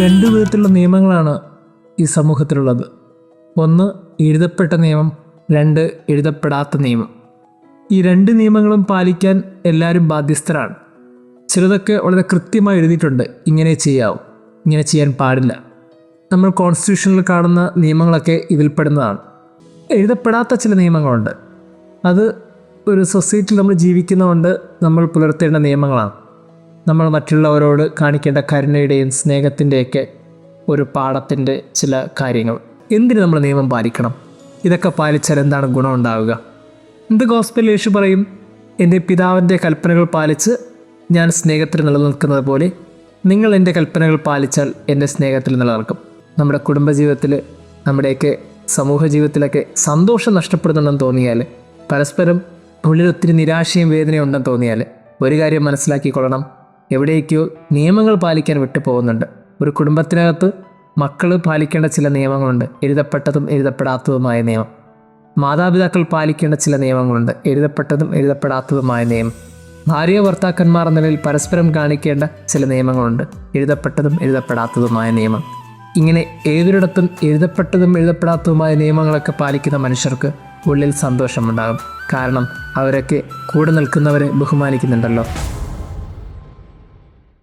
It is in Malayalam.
രണ്ട് വിധത്തിലുള്ള നിയമങ്ങളാണ് ഈ സമൂഹത്തിലുള്ളത്. ഒന്ന് എഴുതപ്പെട്ട നിയമം, രണ്ട് എഴുതപ്പെടാത്ത നിയമം. ഈ രണ്ട് നിയമങ്ങളും പാലിക്കാൻ എല്ലാവരും ബാധ്യസ്ഥരാണ്. ചിലതൊക്കെ വളരെ കൃത്യമായി എഴുതിയിട്ടുണ്ട്, ഇങ്ങനെ ചെയ്യാവും, ഇങ്ങനെ ചെയ്യാൻ പാടില്ല. നമ്മൾ കോൺസ്റ്റിറ്റ്യൂഷനിൽ കാണുന്ന നിയമങ്ങളൊക്കെ ഇതിൽപ്പെടുന്നതാണ്. എഴുതപ്പെടാത്ത ചില നിയമങ്ങളുണ്ട്. അത് ഒരു സൊസൈറ്റിയിൽ നമ്മൾ ജീവിക്കുന്നതുകൊണ്ട് നമ്മൾ പുലർത്തേണ്ട നിയമങ്ങളാണ്. നമ്മൾ മറ്റുള്ളവരോട് കാണിക്കേണ്ട കരുണയുടെയും സ്നേഹത്തിൻ്റെയൊക്കെ ഒരു പാഠത്തിൻ്റെ ചില കാര്യങ്ങൾ. എന്തിന് നമ്മൾ നിയമം പാലിക്കണം? ഇതൊക്കെ പാലിച്ചാൽ എന്താണ് ഗുണമുണ്ടാവുക? എന്ത് ഗോസ്പലിൽ യേശു പറയും, എൻ്റെ പിതാവിൻ്റെ കൽപ്പനകൾ പാലിച്ച് ഞാൻ സ്നേഹത്തിൽ നിലനിൽക്കുന്നത് പോലെ നിങ്ങൾ എൻ്റെ കൽപ്പനകൾ പാലിച്ചാൽ എൻ്റെ സ്നേഹത്തിൽ നിലനിൽക്കും. നമ്മുടെ കുടുംബജീവിതത്തിൽ, നമ്മുടെയൊക്കെ സമൂഹ ജീവിതത്തിലൊക്കെ സന്തോഷം നഷ്ടപ്പെടുന്നുണ്ടെന്ന് തോന്നിയാൽ, പരസ്പരം ഉള്ളിൽ ഒത്തിരി നിരാശയും വേദനയും ഉണ്ടെന്ന് തോന്നിയാൽ ഒരു കാര്യം മനസ്സിലാക്കിക്കൊള്ളണം, എവിടേക്കോ നിയമങ്ങൾ പാലിക്കാൻ വിട്ടു പോകുന്നുണ്ട്. ഒരു കുടുംബത്തിനകത്ത് മക്കൾ പാലിക്കേണ്ട ചില നിയമങ്ങളുണ്ട്, എഴുതപ്പെട്ടതും എഴുതപ്പെടാത്തതുമായ നിയമം. മാതാപിതാക്കൾ പാലിക്കേണ്ട ചില നിയമങ്ങളുണ്ട്, എഴുതപ്പെട്ടതും എഴുതപ്പെടാത്തതുമായ നിയമം. ഭാര്യ ഭർത്താക്കന്മാർ എന്ന നിലയിൽ പരസ്പരം കാണിക്കേണ്ട ചില നിയമങ്ങളുണ്ട്, എഴുതപ്പെട്ടതും എഴുതപ്പെടാത്തതുമായ നിയമം. ഇങ്ങനെ ഏതൊരിടത്തും എഴുതപ്പെട്ടതും എഴുതപ്പെടാത്തതുമായ നിയമങ്ങളൊക്കെ പാലിക്കുന്ന മനുഷ്യർക്ക് ഉള്ളിൽ സന്തോഷമുണ്ടാകും. കാരണം അവരൊക്കെ കൂടെ നിൽക്കുന്നവരെ ബഹുമാനിക്കുന്നുണ്ടല്ലോ.